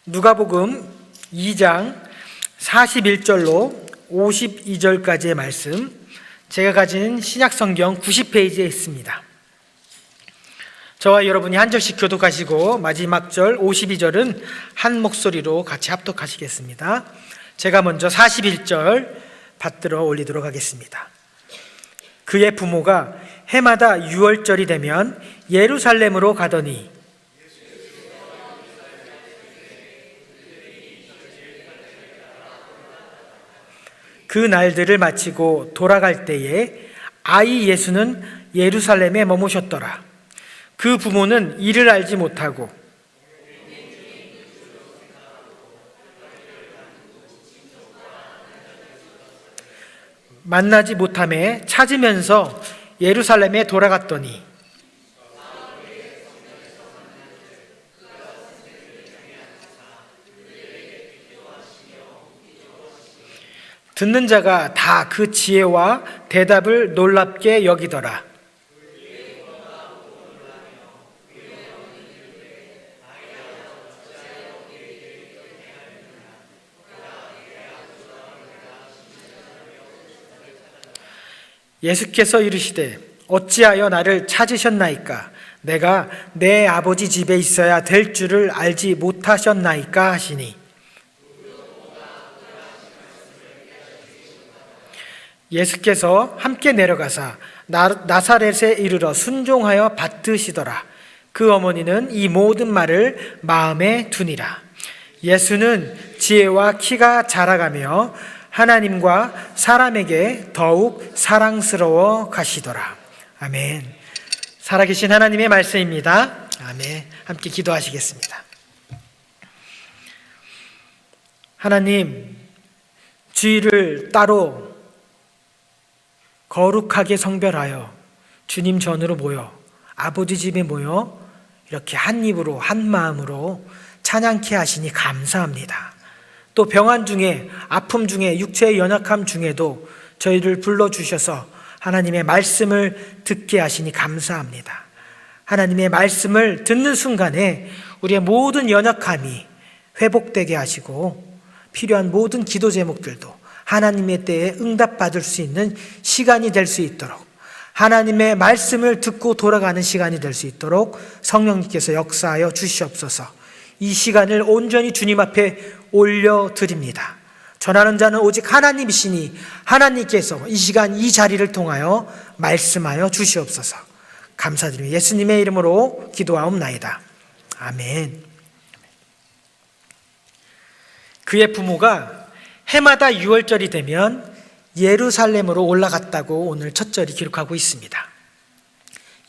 누가복음 2장 41절로 52절까지의 말씀, 제가 가진 신약성경 90페이지에 있습니다. 저와 여러분이 한 절씩 교독하시고 마지막 절 52절은 한 목소리로 같이 합독하시겠습니다. 제가 먼저 41절 받들어 올리도록 하겠습니다. 그의 부모가 해마다 유월절이 되면 예루살렘으로 가더니 그 날들을 마치고 돌아갈 때에 아이 예수는 예루살렘에 머무셨더라. 그 부모는 이를 알지 못하고 만나지 못함에 찾으면서 예루살렘에 돌아갔더니 듣는 자가 다 그 지혜와 대답을 놀랍게 여기더라. 예수께서 이르시되 어찌하여 나를 찾으셨나이까? 내가 내 아버지 집에 있어야 될 줄을 알지 못하셨나이까? 하시니 예수께서 함께 내려가사 나사렛에 이르러 순종하여 받드시더라. 그 어머니는 이 모든 말을 마음에 두니라. 예수는 지혜와 키가 자라가며 하나님과 사람에게 더욱 사랑스러워 가시더라. 아멘. 살아계신 하나님의 말씀입니다. 아멘. 함께 기도하시겠습니다. 하나님, 주일을 따로 거룩하게 성별하여 주님 전으로 모여 아버지 집에 모여 이렇게 한 입으로 한 마음으로 찬양케 하시니 감사합니다. 또 병환 중에, 아픔 중에, 육체의 연약함 중에도 저희를 불러주셔서 하나님의 말씀을 듣게 하시니 감사합니다. 하나님의 말씀을 듣는 순간에 우리의 모든 연약함이 회복되게 하시고 필요한 모든 기도 제목들도 하나님의 때에 응답받을 수 있는 시간이 될 수 있도록, 하나님의 말씀을 듣고 돌아가는 시간이 될 수 있도록 성령님께서 역사하여 주시옵소서. 이 시간을 온전히 주님 앞에 올려드립니다. 전하는 자는 오직 하나님이시니 하나님께서 이 시간 이 자리를 통하여 말씀하여 주시옵소서. 감사드리며 예수님의 이름으로 기도하옵나이다. 아멘. 그의 부모가 해마다 유월절이 되면 예루살렘으로 올라갔다고 오늘 첫 절이 기록하고 있습니다.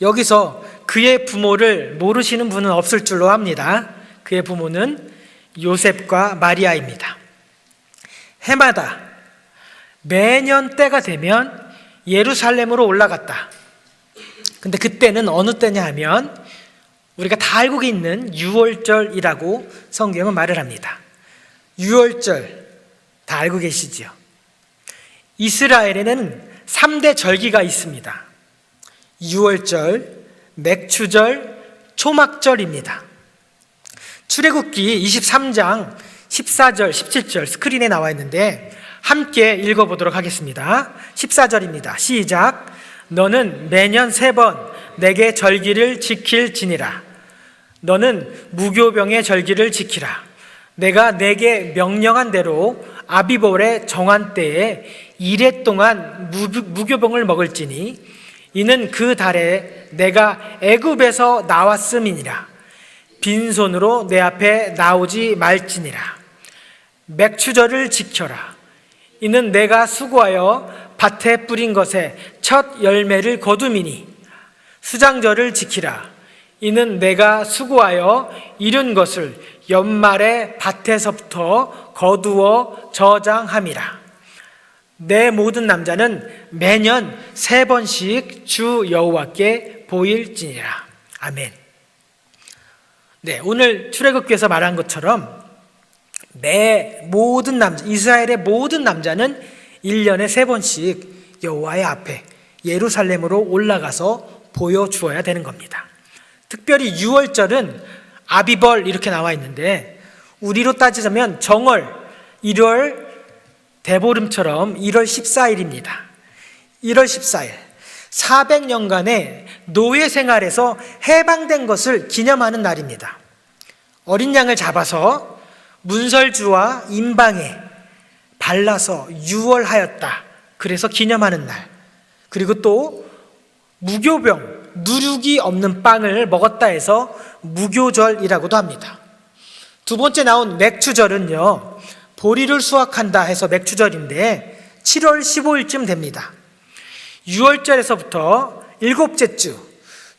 여기서 그의 부모를 모르시는 분은 없을 줄로 압니다. 그의 부모는 요셉과 마리아입니다. 해마다 매년 때가 되면 예루살렘으로 올라갔다. 근데 그때는 어느 때냐 하면 우리가 다 알고 있는 유월절이라고 성경은 말을 합니다. 유월절 다 알고 계시죠? 이스라엘에는 3대 절기가 있습니다. 유월절, 맥추절, 초막절입니다. 출애굽기 23장 14절, 17절 스크린에 나와 있는데 함께 읽어보도록 하겠습니다. 14절입니다. 시작. 너는 매년 3번 내게 절기를 지킬지니라. 너는 무교병의 절기를 지키라. 내가 내게 명령한 대로 아비볼의 정한 때에 1해 동안 무교병을 먹을지니 이는 그 달에 내가 애굽에서 나왔음이니라. 빈손으로 내 앞에 나오지 말지니라. 맥추절을 지켜라. 이는 내가 수고하여 밭에 뿌린 것에 첫 열매를 거둠이니. 수장절을 지키라. 이는 내가 수고하여 이룬 것을 연말에 밭에서부터 거두어 저장함이라. 내 모든 남자는 매년 3번씩 주 여호와께 보일지니라. 아멘. 네, 오늘 출애굽기에서 말한 것처럼 모든 남자, 이스라엘의 모든 남자는 1년에 3번씩 여호와의 앞에 예루살렘으로 올라가서 보여주어야 되는 겁니다. 특별히 유월절은 아비벌 이렇게 나와 있는데 우리로 따지자면 정월 1월 대보름처럼 1월 14일입니다. 1월 14일 400년간의 노예 생활에서 해방된 것을 기념하는 날입니다. 어린 양을 잡아서 문설주와 임방에 발라서 유월하였다. 그래서 기념하는 날. 그리고 또 무교병, 누룩이 없는 빵을 먹었다 해서 무교절이라고도 합니다. 두 번째 나온 맥추절은요, 보리를 수확한다 해서 맥추절인데 7월 15일쯤 됩니다. 6월절에서부터 일곱째 주,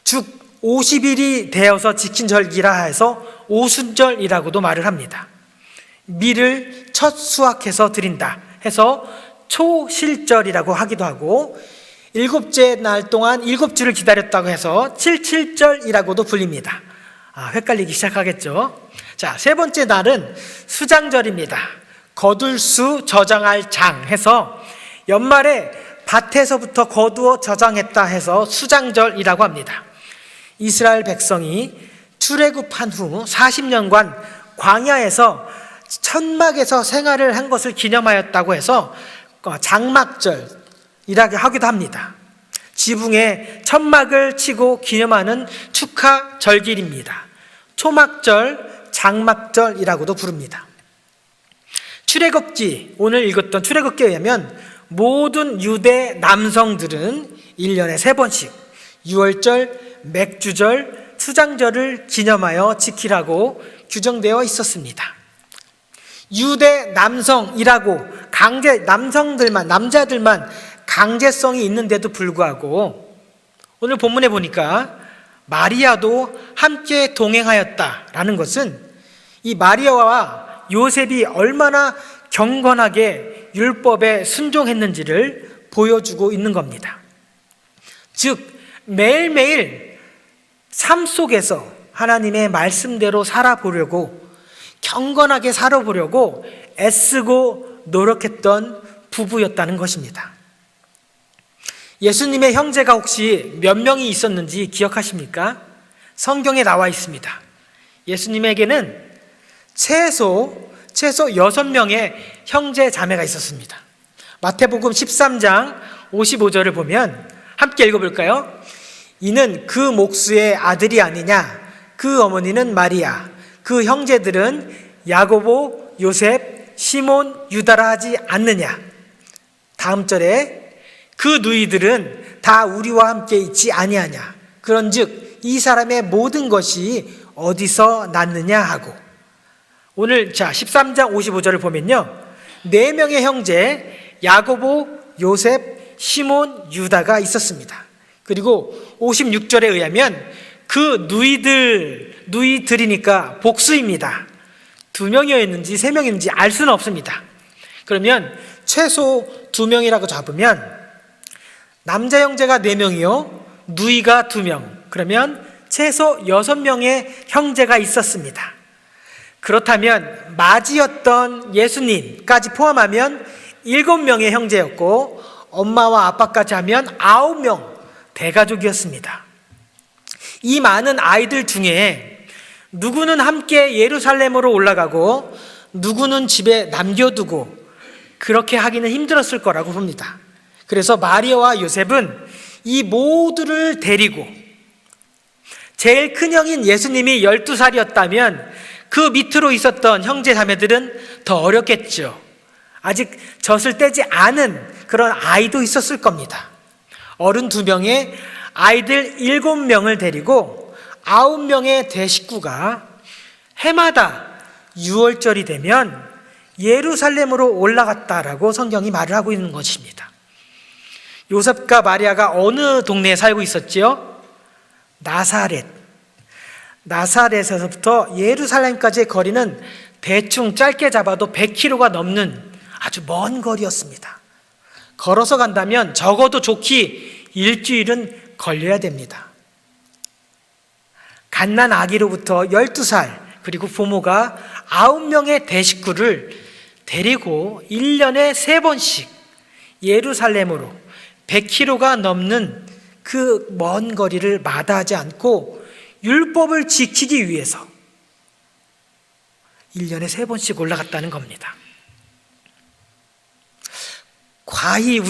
즉 50일이 되어서 지킨 절기라 해서 오순절이라고도 말을 합니다. 밀을 첫 수확해서 드린다 해서 초실절이라고 하기도 하고, 일곱째 날 동안 일곱 주를 기다렸다고 해서 칠칠절이라고도 불립니다. 헷갈리기 시작하겠죠. 자, 세 번째 날은 수장절입니다. 거둘 수 저장할 장 해서 연말에 밭에서부터 거두어 저장했다 해서 수장절이라고 합니다. 이스라엘 백성이 출애굽한 후 40년간 광야에서 천막에서 생활을 한 것을 기념하였다고 해서 장막절이라고 하기도 합니다. 지붕에 천막을 치고 기념하는 축하 절기입니다. 초막절, 장막절이라고도 부릅니다. 출애굽기, 오늘 읽었던 출애굽기에 의하면 모든 유대 남성들은 1년에 3번씩 유월절, 맥주절, 수장절을 기념하여 지키라고 규정되어 있었습니다. 유대 남성이라고 남자들만 강제성이 있는데도 불구하고 오늘 본문에 보니까 마리아도 함께 동행하였다라는 것은 이 마리아와 요셉이 얼마나 경건하게 율법에 순종했는지를 보여주고 있는 겁니다. 즉 매일매일 삶 속에서 하나님의 말씀대로 살아보려고, 경건하게 살아보려고 애쓰고 노력했던 부부였다는 것입니다. 예수님의 형제가 혹시 몇 명이 있었는지 기억하십니까? 성경에 나와 있습니다. 예수님에게는 최소 6명의 형제 자매가 있었습니다. 마태복음 13장 55절을 보면 함께 읽어볼까요? 이는 그 목수의 아들이 아니냐? 그 어머니는 마리아, 그 형제들은 야고보, 요셉, 시몬, 유다라 하지 않느냐? 다음 절에 그 누이들은 다 우리와 함께 있지 아니하냐? 그런즉 이 사람의 모든 것이 어디서 났느냐 하고, 오늘 13장 55절을 보면요, 4명의 형제 야고보, 요셉, 시몬, 유다가 있었습니다. 그리고 56절에 의하면 그 누이들이니까 복수입니다. 2명이었는지 3명인지 알 수는 없습니다. 그러면 최소 2명이라고 잡으면 남자 형제가 4명이요, 누이가 2명, 그러면 최소 6명의 형제가 있었습니다. 그렇다면 맏이었던 예수님까지 포함하면 7명의 형제였고, 엄마와 아빠까지 하면 9명 대가족이었습니다. 이 많은 아이들 중에 누구는 함께 예루살렘으로 올라가고 누구는 집에 남겨두고 그렇게 하기는 힘들었을 거라고 봅니다. 그래서 마리아와 요셉은 이 모두를 데리고, 제일 큰 형인 예수님이 12살이었다면 그 밑으로 있었던 형제 자매들은 더 어렸겠죠. 아직 젖을 떼지 않은 그런 아이도 있었을 겁니다. 어른 2명에 아이들 7명을 데리고 9명의 대식구가 해마다 6월절이 되면 예루살렘으로 올라갔다라고 성경이 말을 하고 있는 것입니다. 요셉과 마리아가 어느 동네에 살고 있었지요? 나사렛에서부터 예루살렘까지의 거리는 대충 짧게 잡아도 100km가 넘는 아주 먼 거리였습니다. 걸어서 간다면 적어도 좋기 일주일은 걸려야 됩니다. 갓난 아기로부터 12살, 그리고 부모가 9명의 대식구를 데리고 1년에 3번씩 예루살렘으로 100km가 넘는 그 먼 거리를 마다하지 않고 율법을 지키기 위해서 1년에 3번씩 올라갔다는 겁니다. 과히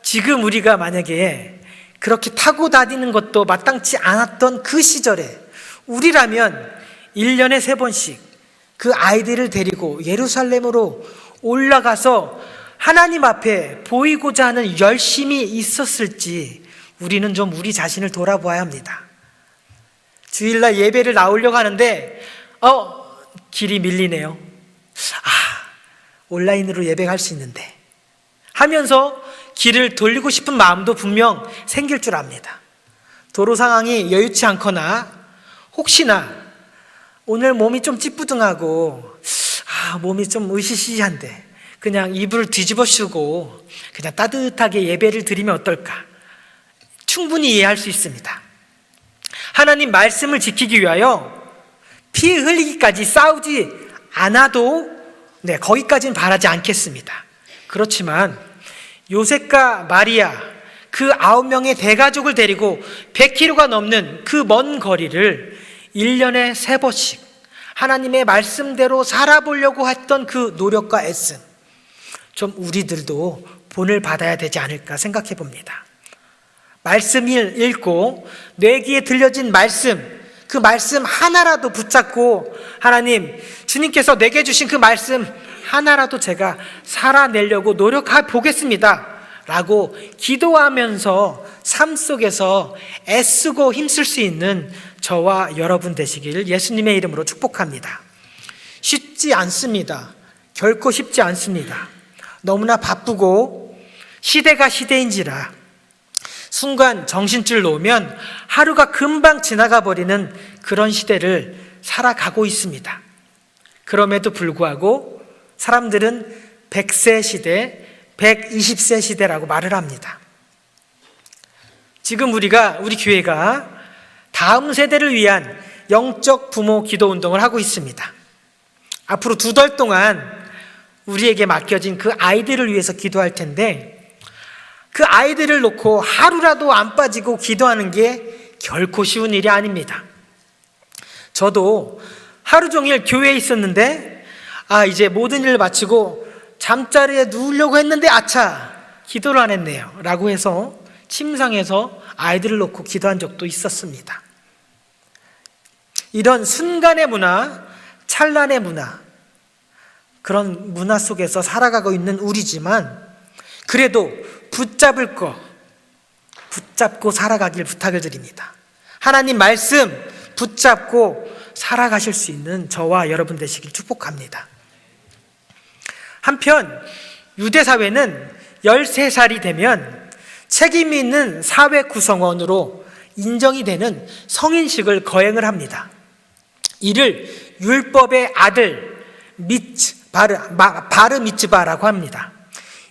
지금 우리가 만약에 그렇게 타고 다니는 것도 마땅치 않았던 그 시절에 우리라면 1년에 3번씩 그 아이들을 데리고 예루살렘으로 올라가서 하나님 앞에 보이고자 하는 열심이 있었을지 우리는 좀 우리 자신을 돌아보아야 합니다. 주일날 예배를 나오려고 하는데 길이 밀리네요. 온라인으로 예배할 수 있는데 하면서 길을 돌리고 싶은 마음도 분명 생길 줄 압니다. 도로 상황이 여유치 않거나 혹시나 오늘 몸이 좀 찌뿌둥하고 몸이 좀 으시시한데 그냥 이불을 뒤집어 쓰고 그냥 따뜻하게 예배를 드리면 어떨까? 충분히 이해할 수 있습니다. 하나님 말씀을 지키기 위하여 피 흘리기까지 싸우지 않아도 거기까지는 바라지 않겠습니다. 그렇지만 요셉과 마리아 그 9명의 대가족을 데리고 100km가 넘는 그 먼 거리를 1년에 3번씩 하나님의 말씀대로 살아보려고 했던 그 노력과 애씀, 좀 우리들도 본을 받아야 되지 않을까 생각해 봅니다. 말씀을 읽고 뇌 귀에 들려진 말씀, 그 말씀 하나라도 붙잡고 하나님, 주님께서 내게 주신 그 말씀 하나라도 제가 살아내려고 노력해 보겠습니다 라고 기도하면서 삶 속에서 애쓰고 힘쓸 수 있는 저와 여러분 되시길 예수님의 이름으로 축복합니다. 쉽지 않습니다. 결코 쉽지 않습니다. 너무나 바쁘고 시대가 시대인지라 순간 정신줄 놓으면 하루가 금방 지나가 버리는 그런 시대를 살아가고 있습니다. 그럼에도 불구하고 사람들은 100세 시대, 120세 시대라고 말을 합니다. 지금 우리 교회가 다음 세대를 위한 영적 부모 기도 운동을 하고 있습니다. 앞으로 2달 동안 우리에게 맡겨진 그 아이들을 위해서 기도할 텐데 그 아이들을 놓고 하루라도 안 빠지고 기도하는 게 결코 쉬운 일이 아닙니다. 저도 하루 종일 교회에 있었는데 이제 모든 일을 마치고 잠자리에 누우려고 했는데 기도를 안 했네요 라고 해서 침상에서 아이들을 놓고 기도한 적도 있었습니다. 이런 순간의 문화, 찰나의 문화, 그런 문화 속에서 살아가고 있는 우리지만 그래도 붙잡고 살아가길 부탁을 드립니다. 하나님 말씀 붙잡고 살아가실 수 있는 저와 여러분 되시길 축복합니다. 한편 유대 사회는 13살이 되면 책임 있는 사회 구성원으로 인정이 되는 성인식을 거행을 합니다. 이를 율법의 아들 바르 미츠바라고 합니다.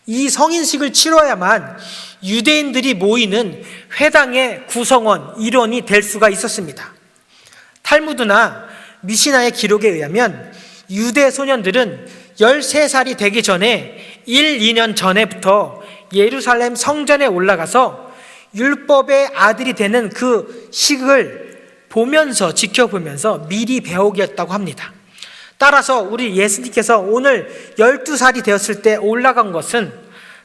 이 성인식을 치러야만 유대인들이 모이는 회당의 구성원, 일원이 될 수가 있었습니다. 탈무드나 미시나의 기록에 의하면 유대 소년들은 13살이 되기 전에 1, 2년 전에부터 예루살렘 성전에 올라가서 율법의 아들이 되는 그 식을 지켜보면서 미리 배우겠다고 합니다. 따라서 우리 예수님께서 오늘 12살이 되었을 때 올라간 것은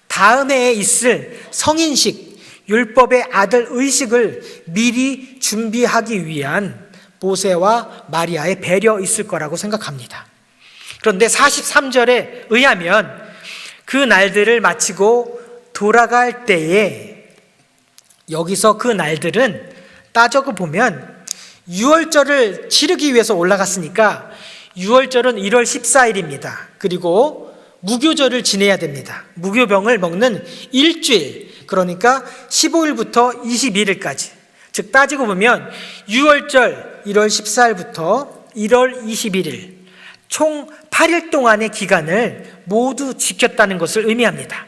다음 해에 있을 성인식, 율법의 아들 의식을 미리 준비하기 위한 모세와 마리아의 배려 있을 거라고 생각합니다. 그런데 43절에 의하면 그 날들을 마치고 돌아갈 때에 여기서 그 날들은 따져고 보면 6월절을 치르기 위해서 올라갔으니까 6월절은 1월 14일입니다. 그리고 무교절을 지내야 됩니다. 무교병을 먹는 일주일, 그러니까 15일부터 21일까지. 즉 따지고 보면 6월절 1월 14일부터 1월 21일 총 8일 동안의 기간을 모두 지켰다는 것을 의미합니다.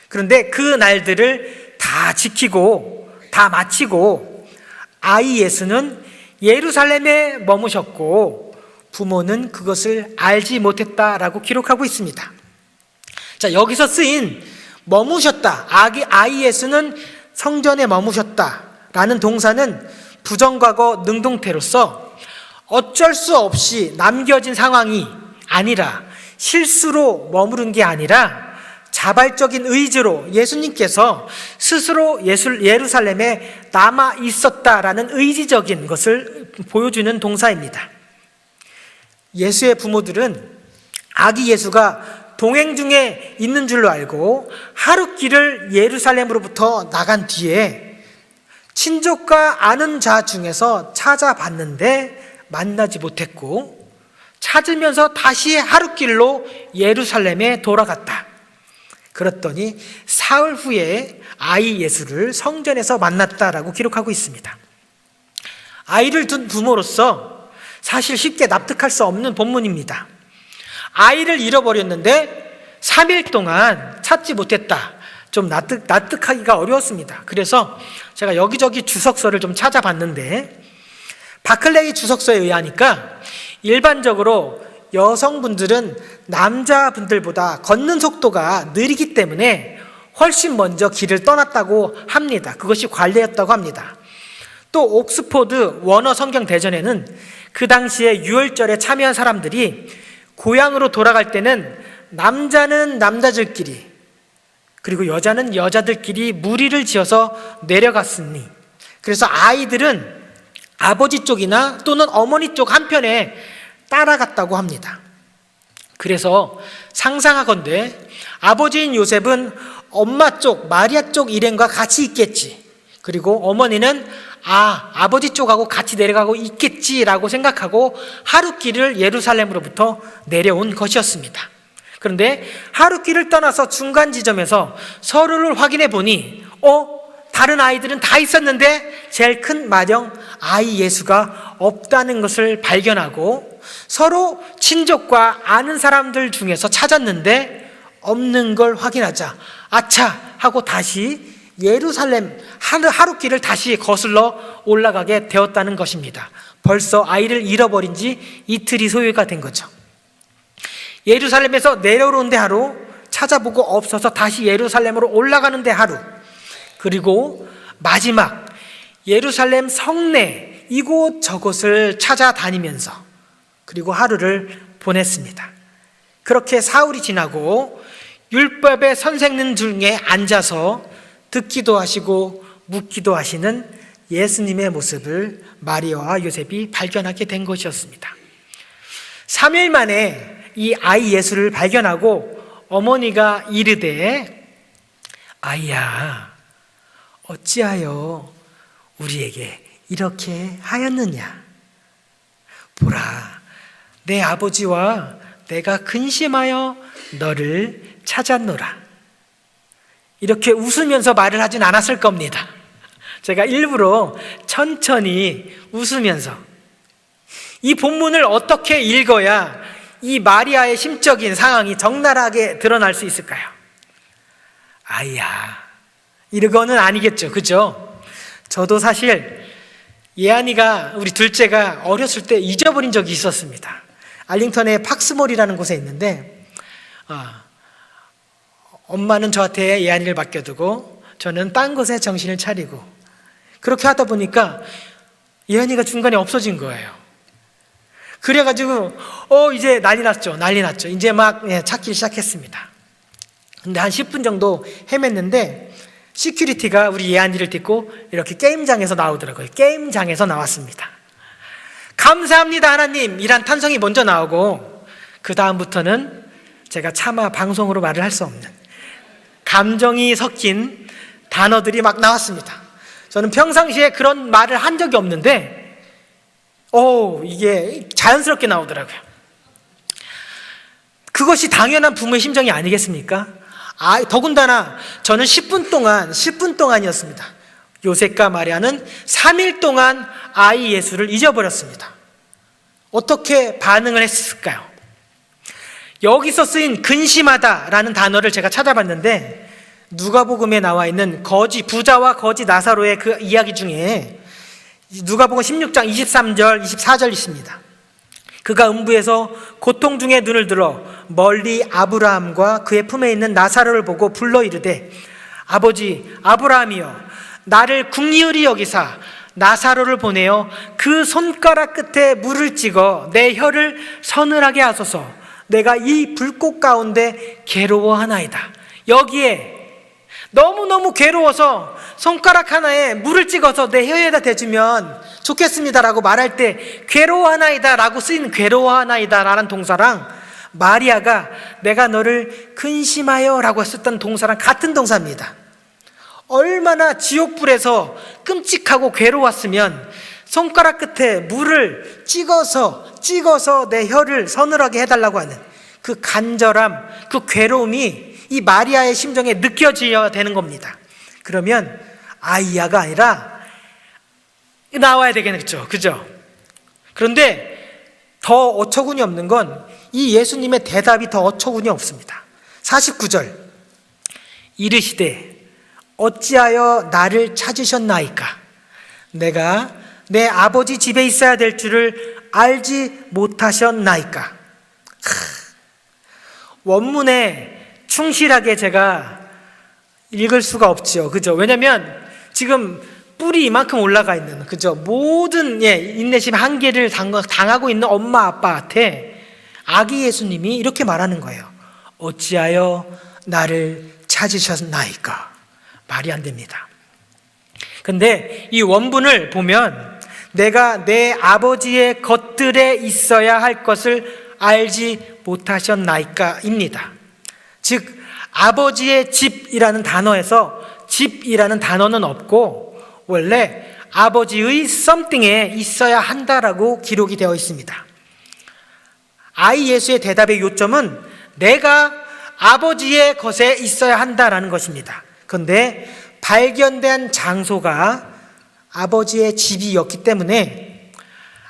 그런데 그 날들을 다 지키고 다 마치고 아이 예수는 예루살렘에 머무셨고 부모는 그것을 알지 못했다라고 기록하고 있습니다. 자, 여기서 쓰인 머무셨다, 아이 예수는 성전에 머무셨다라는 동사는 부정과거 능동태로서 어쩔 수 없이 남겨진 상황이 아니라, 실수로 머무른 게 아니라 자발적인 의지로 예수님께서 스스로 예루살렘에 남아 있었다라는 의지적인 것을 보여주는 동사입니다. 예수의 부모들은 아기 예수가 동행 중에 있는 줄로 알고 하룻길을 예루살렘으로부터 나간 뒤에 친족과 아는 자 중에서 찾아봤는데 만나지 못했고, 찾으면서 다시 하룻길로 예루살렘에 돌아갔다. 그랬더니 사흘 후에 아이 예수를 성전에서 만났다라고 기록하고 있습니다. 아이를 둔 부모로서 사실 쉽게 납득할 수 없는 본문입니다. 아이를 잃어버렸는데 3일 동안 찾지 못했다. 좀 납득하기가 어려웠습니다. 그래서 제가 여기저기 주석서를 좀 찾아봤는데, 바클레이 주석서에 의하니까 일반적으로 여성분들은 남자분들보다 걷는 속도가 느리기 때문에 훨씬 먼저 길을 떠났다고 합니다. 그것이 관례였다고 합니다. 또 옥스포드 원어 성경 대전에는 그 당시에 유월절에 참여한 사람들이 고향으로 돌아갈 때는 남자는 남자들끼리, 그리고 여자는 여자들끼리 무리를 지어서 내려갔으니, 그래서 아이들은 아버지 쪽이나 또는 어머니 쪽 한편에 따라갔다고 합니다. 그래서 상상하건대 아버지인 요셉은 엄마 쪽 마리아 쪽 일행과 같이 있겠지, 그리고 어머니는 아버지 쪽하고 같이 내려가고 있겠지라고 생각하고 하룻길을 예루살렘으로부터 내려온 것이었습니다. 그런데 하룻길을 떠나서 중간 지점에서 서로를 확인해 보니 다른 아이들은 다 있었는데 제일 큰 맏형 아이 예수가 없다는 것을 발견하고, 서로 친족과 아는 사람들 중에서 찾았는데 없는 걸 확인하자 아차 하고 다시 예루살렘 하룻길을 다시 거슬러 올라가게 되었다는 것입니다. 벌써 아이를 잃어버린 지 이틀이 소요가 된 거죠. 예루살렘에서 내려오는데 하루, 찾아보고 없어서 다시 예루살렘으로 올라가는데 하루, 그리고 마지막 예루살렘 성내 이곳저곳을 찾아다니면서 그리고 하루를 보냈습니다. 그렇게 사흘이 지나고 율법의 선생님 중에 앉아서 듣기도 하시고 묻기도 하시는 예수님의 모습을 마리아와 요셉이 발견하게 된 것이었습니다. 3일 만에 이 아이 예수를 발견하고 어머니가 이르되, 아이야, 어찌하여 우리에게 이렇게 하였느냐? 보라, 내 아버지와 내가 근심하여 너를 찾았노라. 이렇게 웃으면서 말을 하진 않았을 겁니다. 제가 일부러 천천히 웃으면서, 이 본문을 어떻게 읽어야 이 마리아의 심적인 상황이 적나라하게 드러날 수 있을까요? 아이야, 이거는 아니겠죠, 그죠? 저도 사실 예안이가, 우리 둘째가 어렸을 때 잊어버린 적이 있었습니다. 알링턴의 팍스몰이라는 곳에 있는데, 엄마는 저한테 예안이를 맡겨두고 저는 딴 곳에 정신을 차리고, 그렇게 하다 보니까 예안이가 중간에 없어진 거예요. 그래가지고 이제 난리 났죠. 이제 막 찾기 시작했습니다. 근데 한 10분 정도 헤맸는데 시큐리티가 우리 예안이를 딛고 이렇게 게임장에서 나오더라고요. 게임장에서 나왔습니다. 감사합니다 하나님 이란 탄성이 먼저 나오고, 그 다음부터는 제가 차마 방송으로 말을 할 수 없는 감정이 섞인 단어들이 막 나왔습니다. 저는 평상시에 그런 말을 한 적이 없는데 이게 자연스럽게 나오더라고요. 그것이 당연한 부모의 심정이 아니겠습니까? 더군다나 저는 10분 동안이었습니다. 요셉과 마리아는 3일 동안 아이 예수를 잊어버렸습니다. 어떻게 반응을 했을까요? 여기서 쓰인 근심하다라는 단어를 제가 찾아봤는데, 누가복음에 나와 있는 부자와 거지 나사로의 그 이야기 중에 누가복음 16장 23절 24절 있습니다. 그가 음부에서 고통 중에 눈을 들어 멀리 아브라함과 그의 품에 있는 나사로를 보고 불러 이르되, 아버지 아브라함이여, 나를 긍휼히 여기사 나사로를 보내어 그 손가락 끝에 물을 찍어 내 혀를 서늘하게 하소서. 내가 이 불꽃 가운데 괴로워하나이다. 여기에 너무너무 괴로워서 손가락 하나에 물을 찍어서 내 혀에다 대주면 좋겠습니다라고 말할 때 괴로워하나이다 라고 쓰인 괴로워하나이다 라는 동사랑 마리아가 내가 너를 근심하여 라고 썼던 동사랑 같은 동사입니다. 얼마나 지옥불에서 끔찍하고 괴로웠으면 손가락 끝에 물을 찍어서 내 혀를 서늘하게 해달라고 하는 그 간절함, 그 괴로움이 이 마리아의 심정에 느껴져야 되는 겁니다. 그러면 아이야가 아니라 나와야 되겠죠. 그죠? 그런데 더 어처구니 없는 건 이 예수님의 대답이 더 어처구니 없습니다. 49절 이르시되 어찌하여 나를 찾으셨나이까? 내가 내 아버지 집에 있어야 될 줄을 알지 못하셨나이까? 원문에 충실하게 제가 읽을 수가 없죠. 그죠? 왜냐면 지금 뿔이 이만큼 올라가 있는, 그죠? 모든 인내심 한계를 당하고 있는 엄마 아빠한테 아기 예수님이 이렇게 말하는 거예요. 어찌하여 나를 찾으셨나이까? 말이 안 됩니다. 근데 이 원문을 보면 내가 내 아버지의 겉들에 있어야 할 것을 알지 못하셨나이까 입니다. 즉 아버지의 집이라는 단어에서 집이라는 단어는 없고 원래 아버지의 something에 있어야 한다라고 기록이 되어 있습니다. 아이 예수의 대답의 요점은 내가 아버지의 것에 있어야 한다라는 것입니다. 그런데 발견된 장소가 아버지의 집이었기 때문에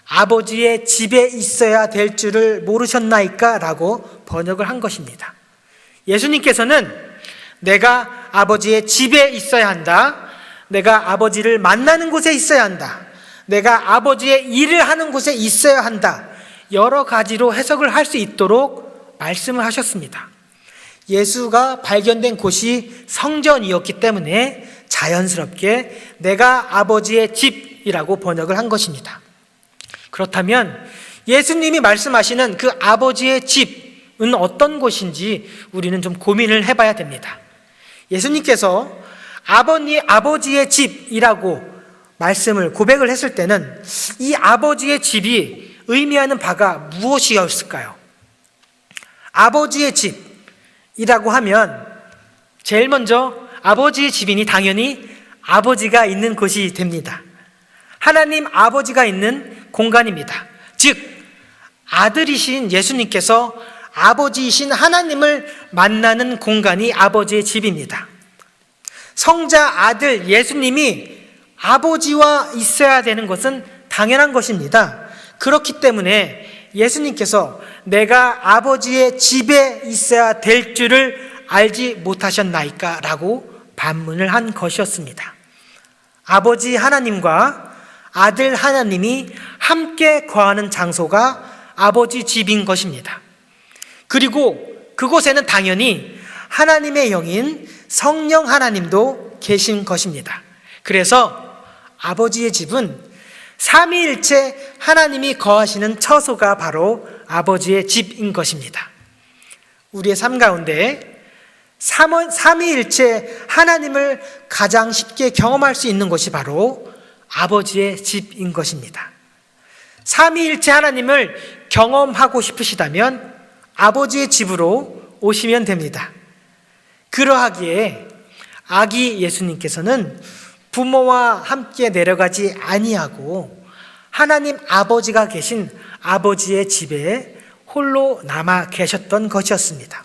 아버지의 집에 있어야 될 줄을 모르셨나이까? 라고 번역을 한 것입니다. 예수님께서는 내가 아버지의 집에 있어야 한다. 내가 아버지를 만나는 곳에 있어야 한다. 내가 아버지의 일을 하는 곳에 있어야 한다. 여러 가지로 해석을 할 수 있도록 말씀을 하셨습니다. 예수가 발견된 곳이 성전이었기 때문에 자연스럽게 내가 아버지의 집이라고 번역을 한 것입니다. 그렇다면 예수님이 말씀하시는 그 아버지의 집은 어떤 곳인지 우리는 좀 고민을 해봐야 됩니다. 예수님께서 아버지의 집이라고 말씀을 고백을 했을 때는 이 아버지의 집이 의미하는 바가 무엇이었을까요? 아버지의 집이라고 하면 제일 먼저 아버지의 집이니 당연히 아버지가 있는 곳이 됩니다. 하나님 아버지가 있는 공간입니다. 즉 아들이신 예수님께서 아버지이신 하나님을 만나는 공간이 아버지의 집입니다. 성자 아들 예수님이 아버지와 있어야 되는 것은 당연한 것입니다. 그렇기 때문에 예수님께서 내가 아버지의 집에 있어야 될 줄을 알지 못하셨나이까? 라고 반문을 한 것이었습니다. 아버지 하나님과 아들 하나님이 함께 거하는 장소가 아버지 집인 것입니다. 그리고 그곳에는 당연히 하나님의 영인 성령 하나님도 계신 것입니다. 그래서 아버지의 집은 삼위일체 하나님이 거하시는 처소가 바로 아버지의 집인 것입니다. 우리의 삶 가운데 삼위일체 하나님을 가장 쉽게 경험할 수 있는 것이 바로 아버지의 집인 것입니다. 삼위일체 하나님을 경험하고 싶으시다면 아버지의 집으로 오시면 됩니다. 그러하기에 아기 예수님께서는 부모와 함께 내려가지 아니하고 하나님 아버지가 계신 아버지의 집에 홀로 남아 계셨던 것이었습니다.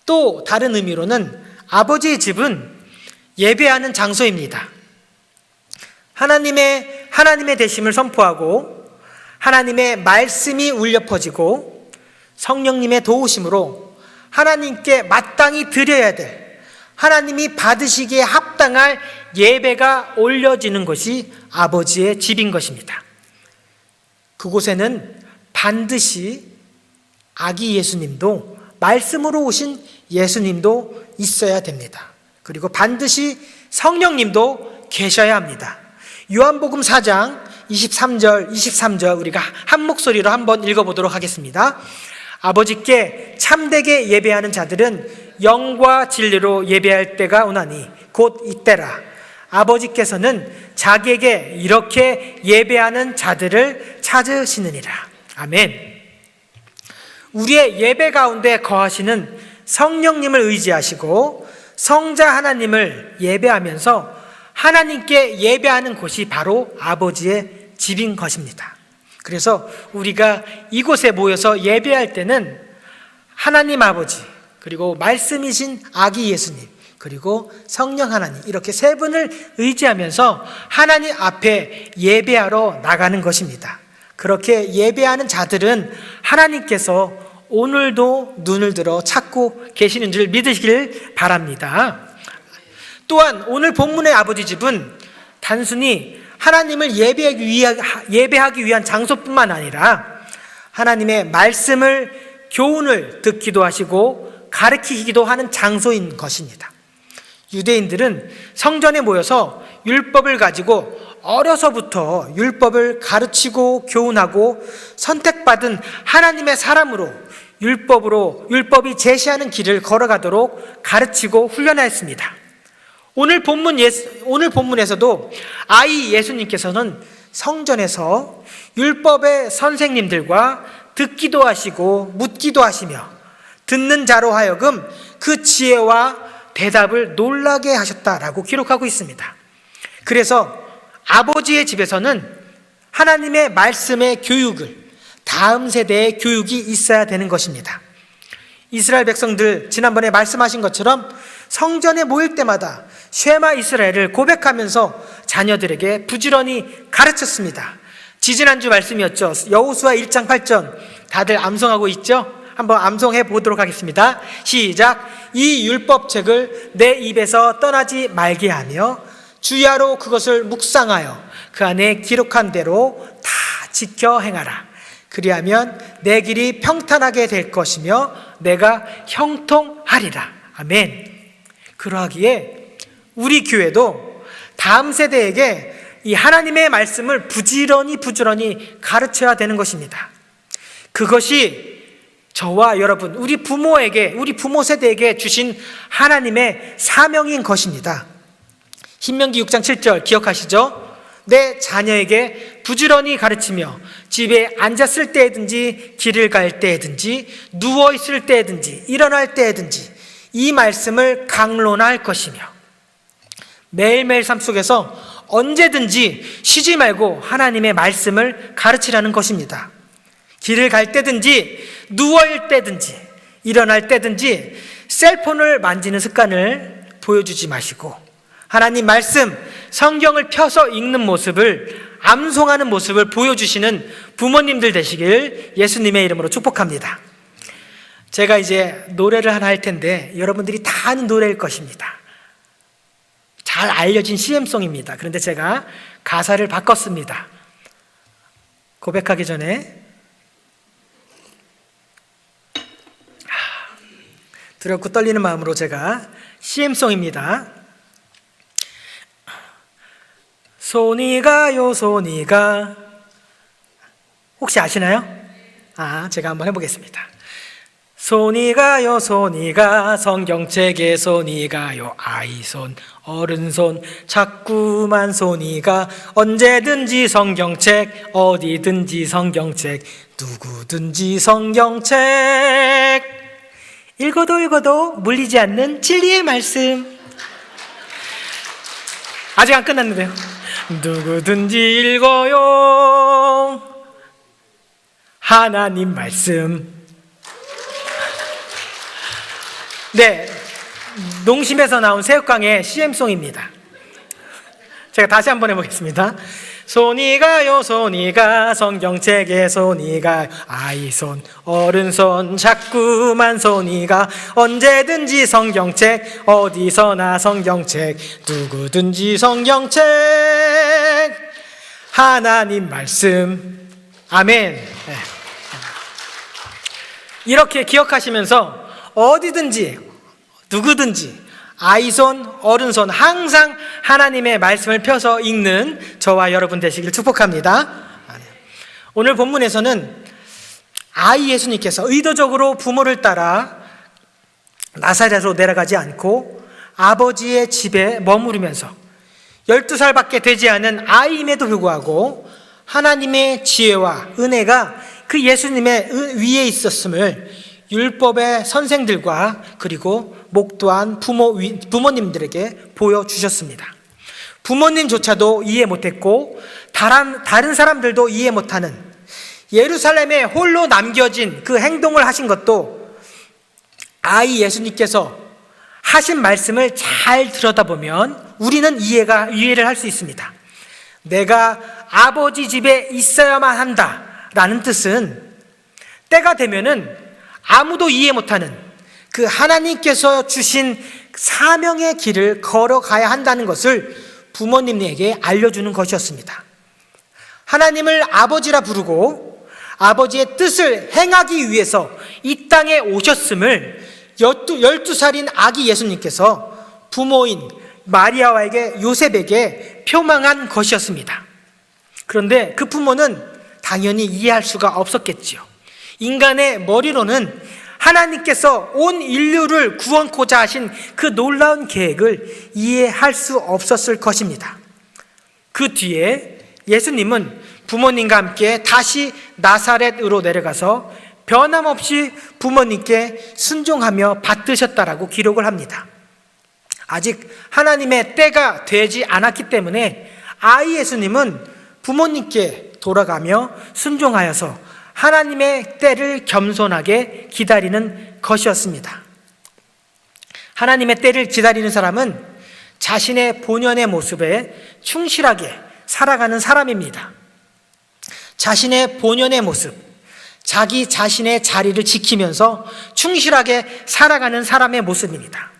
또 다른 의미로는 아버지의 집은 예배하는 장소입니다. 하나님의 되심을 선포하고 하나님의 말씀이 울려 퍼지고 성령님의 도우심으로 하나님께 마땅히 드려야 될 하나님이 받으시기에 합당할 예배가 올려지는 것이 아버지의 집인 것입니다. 그곳에는 반드시 아기 예수님도 말씀으로 오신 예수님도 있어야 됩니다. 그리고 반드시 성령님도 계셔야 합니다. 요한복음 4장 23절 우리가 한 목소리로 한번 읽어보도록 하겠습니다. 아버지께 참되게 예배하는 자들은 영과 진리로 예배할 때가 오나니 곧 이때라. 아버지께서는 자기에게 이렇게 예배하는 자들을 찾으시느니라. 아멘. 우리의 예배 가운데 거하시는 성령님을 의지하시고 성자 하나님을 예배하면서 하나님께 예배하는 곳이 바로 아버지의 집인 것입니다. 그래서 우리가 이곳에 모여서 예배할 때는 하나님 아버지, 그리고 말씀이신 아기 예수님, 그리고 성령 하나님, 이렇게 세 분을 의지하면서 하나님 앞에 예배하러 나가는 것입니다. 그렇게 예배하는 자들은 하나님께서 오늘도 눈을 들어 찾고 계시는 줄 믿으시길 바랍니다. 또한 오늘 본문의 아버지 집은 단순히 하나님을 예배하기 위한 장소뿐만 아니라 하나님의 말씀을, 교훈을 듣기도 하시고 가르치기도 하는 장소인 것입니다. 유대인들은 성전에 모여서 율법을 가지고 어려서부터 율법을 가르치고 교훈하고 선택받은 하나님의 사람으로 율법이 제시하는 길을 걸어가도록 가르치고 훈련하였습니다. 오늘 본문에서도 아이 예수님께서는 성전에서 율법의 선생님들과 듣기도 하시고 묻기도 하시며 듣는 자로 하여금 그 지혜와 대답을 놀라게 하셨다라고 기록하고 있습니다. 그래서 아버지의 집에서는 하나님의 말씀의 교육을, 다음 세대의 교육이 있어야 되는 것입니다. 이스라엘 백성들, 지난번에 말씀하신 것처럼 성전에 모일 때마다 쉐마 이스라엘을 고백하면서 자녀들에게 부지런히 가르쳤습니다. 지지난주 말씀이었죠. 여호수아 1장 8절 다들 암송하고 있죠? 한번 암송해 보도록 하겠습니다. 시작. 이 율법책을 내 입에서 떠나지 말게 하며 주야로 그것을 묵상하여 그 안에 기록한 대로 다 지켜 행하라. 그리하면 내 길이 평탄하게 될 것이며 내가 형통하리라. 아멘. 그러하기에 우리 교회도 다음 세대에게 이 하나님의 말씀을 부지런히 가르쳐야 되는 것입니다. 그것이 저와 여러분, 우리 부모 세대에게 주신 하나님의 사명인 것입니다. 신명기 6장 7절 기억하시죠? 내 자녀에게 부지런히 가르치며 집에 앉았을 때든지 길을 갈 때든지 누워있을 때든지 일어날 때든지 이 말씀을 강론할 것이며 매일매일 삶 속에서 언제든지 쉬지 말고 하나님의 말씀을 가르치라는 것입니다. 길을 갈 때든지 누워있을 때든지 일어날 때든지 셀폰을 만지는 습관을 보여주지 마시고 하나님 말씀, 성경을 펴서 읽는 모습을, 암송하는 모습을 보여주시는 부모님들 되시길 예수님의 이름으로 축복합니다. 제가 이제 노래를 하나 할 텐데 여러분들이 다 아는 노래일 것입니다. 잘 알려진 CM송입니다. 그런데 제가 가사를 바꿨습니다. 고백하기 전에 두렵고 떨리는 마음으로 제가 CM송입니다. 손이 가요 손이 가. 혹시 아시나요? 제가 한번 해보겠습니다. 손이 가요 손이 가 성경책에 손이 가요 아이손 어른손 자꾸만 손이 가 언제든지 성경책 어디든지 성경책 누구든지 성경책 읽어도 물리지 않는 진리의 말씀. 아직 안 끝났는데요. 누구든지 읽어요 하나님 말씀. 네, 농심에서 나온 새우깡의 CM송입니다. 제가 다시 한번 해보겠습니다. 손이 가요 손이 가 성경책에 손이 가 아이손 어른손 자꾸만 손이 가 언제든지 성경책 어디서나 성경책 누구든지 성경책 하나님 말씀. 아멘. 네. 이렇게 기억하시면서 어디든지 누구든지 아이손, 어른손 항상 하나님의 말씀을 펴서 읽는 저와 여러분 되시길 축복합니다. 오늘 본문에서는 아이 예수님께서 의도적으로 부모를 따라 나사렛으로 내려가지 않고 아버지의 집에 머무르면서 12살밖에 되지 않은 아이임에도 불구하고 하나님의 지혜와 은혜가 그 예수님의 위에 있었음을 율법의 선생들과 그리고 목도한 부모님들에게 보여주셨습니다. 부모님조차도 이해 못했고 다른 사람들도 이해 못하는 예루살렘에 홀로 남겨진 그 행동을 하신 것도 아이 예수님께서 하신 말씀을 잘 들여다보면 우리는 이해를 할 수 있습니다. 내가 아버지 집에 있어야만 한다라는 뜻은 때가 되면은 아무도 이해 못하는 그 하나님께서 주신 사명의 길을 걸어가야 한다는 것을 부모님에게 알려주는 것이었습니다. 하나님을 아버지라 부르고 아버지의 뜻을 행하기 위해서 이 땅에 오셨음을 12살인 아기 예수님께서 부모인 마리아와에게 요셉에게 표명한 것이었습니다. 그런데 그 부모는 당연히 이해할 수가 없었겠지요. 인간의 머리로는 하나님께서 온 인류를 구원코자 하신 그 놀라운 계획을 이해할 수 없었을 것입니다. 그 뒤에 예수님은 부모님과 함께 다시 나사렛으로 내려가서 변함없이 부모님께 순종하며 받드셨다라고 기록을 합니다. 아직 하나님의 때가 되지 않았기 때문에 아이 예수님은 부모님께 돌아가며 순종하여서 하나님의 때를 겸손하게 기다리는 것이었습니다. 하나님의 때를 기다리는 사람은 자신의 본연의 모습에 충실하게 살아가는 사람입니다. 자신의 본연의 모습, 자기 자신의 자리를 지키면서 충실하게 살아가는 사람의 모습입니다.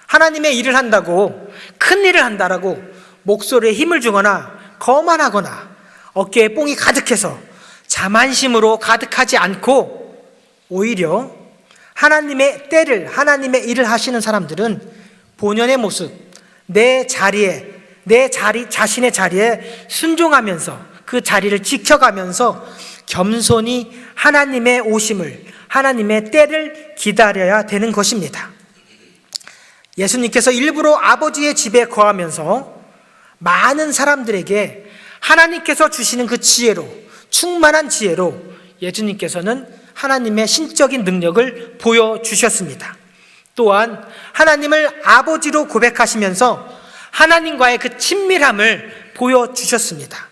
하나님의 일을 한다고, 큰 일을 한다라고 목소리에 힘을 주거나 거만하거나 어깨에 뽕이 가득해서 자만심으로 가득하지 않고 오히려 하나님의 때를, 하나님의 일을 하시는 사람들은 본연의 모습, 자신의 자리에 순종하면서 그 자리를 지켜가면서 겸손히 하나님의 오심을, 하나님의 때를 기다려야 되는 것입니다. 예수님께서 일부러 아버지의 집에 거하면서 많은 사람들에게 하나님께서 주시는 그 지혜로, 충만한 지혜로 예수님께서는 하나님의 신적인 능력을 보여주셨습니다. 또한 하나님을 아버지로 고백하시면서 하나님과의 그 친밀함을 보여주셨습니다.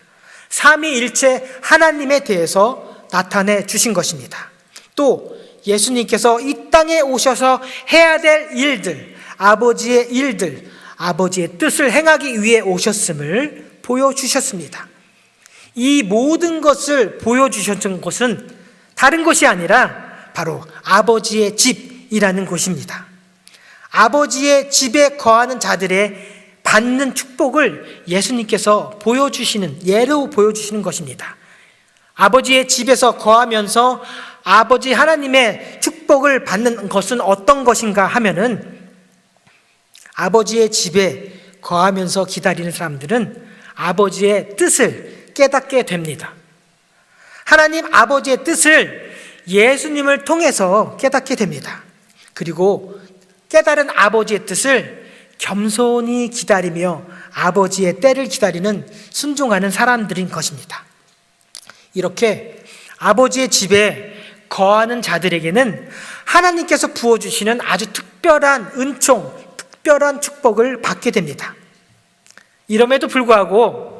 삼위일체 하나님에 대해서 나타내 주신 것입니다. 또 예수님께서 이 땅에 오셔서 해야 될 일들, 아버지의 일들, 아버지의 뜻을 행하기 위해 오셨음을 보여주셨습니다. 이 모든 것을 보여주셨던 것은 다른 것이 아니라 바로 아버지의 집이라는 곳입니다. 아버지의 집에 거하는 자들의 받는 축복을 예수님께서 예로 보여주시는 것입니다. 아버지의 집에서 거하면서 아버지 하나님의 축복을 받는 것은 어떤 것인가 하면은 아버지의 집에 거하면서 기다리는 사람들은 아버지의 뜻을 깨닫게 됩니다. 하나님 아버지의 뜻을 예수님을 통해서 깨닫게 됩니다. 그리고 깨달은 아버지의 뜻을 겸손히 기다리며 아버지의 때를 기다리는 순종하는 사람들인 것입니다. 이렇게 아버지의 집에 거하는 자들에게는 하나님께서 부어주시는 아주 특별한 은총, 특별한 축복을 받게 됩니다. 이럼에도 불구하고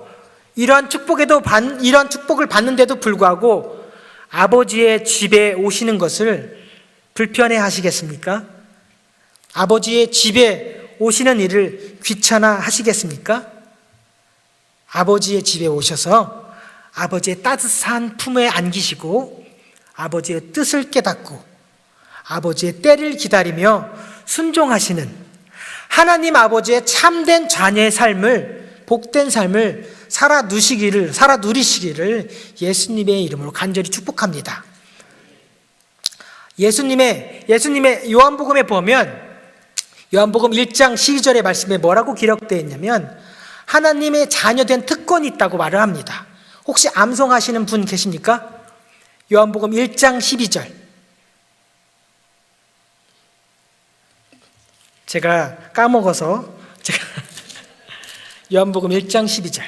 이러한 축복을 받는데도 불구하고 아버지의 집에 오시는 것을 불편해 하시겠습니까? 아버지의 집에 오시는 일을 귀찮아 하시겠습니까? 아버지의 집에 오셔서 아버지의 따뜻한 품에 안기시고 아버지의 뜻을 깨닫고 아버지의 때를 기다리며 순종하시는 하나님 아버지의 참된 자녀의 삶을, 복된 삶을 살아 누리시기를 예수님의 이름으로 간절히 축복합니다. 예수님의 요한복음에 보면 요한복음 1장 12절의 말씀에 뭐라고 기록되어 있냐면 하나님의 자녀된 특권이 있다고 말을 합니다. 혹시 암송하시는 분 계십니까? 요한복음 1장 12절. 제가 까먹어서 요한복음 1장 12절.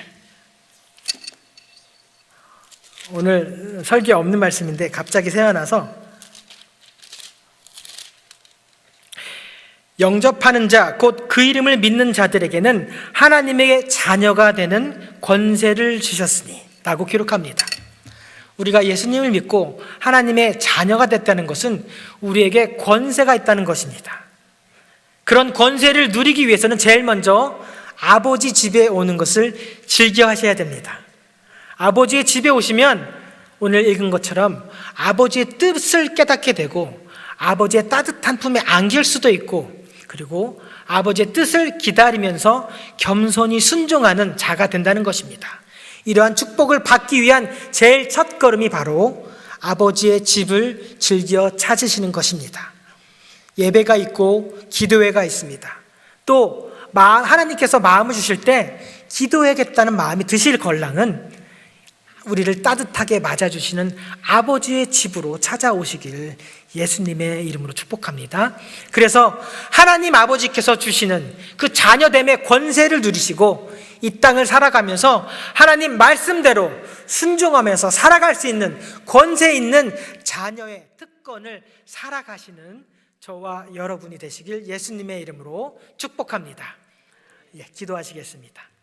오늘 설교에 없는 말씀인데 갑자기 생각나서 영접하는 자, 곧 그 이름을 믿는 자들에게는 하나님의 자녀가 되는 권세를 주셨으니 라고 기록합니다. 우리가 예수님을 믿고 하나님의 자녀가 됐다는 것은 우리에게 권세가 있다는 것입니다. 그런 권세를 누리기 위해서는 제일 먼저 아버지 집에 오는 것을 즐겨 하셔야 됩니다. 아버지의 집에 오시면 오늘 읽은 것처럼 아버지의 뜻을 깨닫게 되고 아버지의 따뜻한 품에 안길 수도 있고 그리고 아버지의 뜻을 기다리면서 겸손히 순종하는 자가 된다는 것입니다. 이러한 축복을 받기 위한 제일 첫 걸음이 바로 아버지의 집을 즐겨 찾으시는 것입니다. 예배가 있고 기도회가 있습니다. 또 하나님께서 마음을 주실 때 기도해야겠다는 마음이 드실 걸랑은 우리를 따뜻하게 맞아주시는 아버지의 집으로 찾아오시기를 예수님의 이름으로 축복합니다. 그래서 하나님 아버지께서 주시는 그 자녀됨의 권세를 누리시고 이 땅을 살아가면서 하나님 말씀대로 순종하면서 살아갈 수 있는 권세 있는 자녀의 특권을 살아가시는 저와 여러분이 되시길 예수님의 이름으로 축복합니다. 기도하시겠습니다.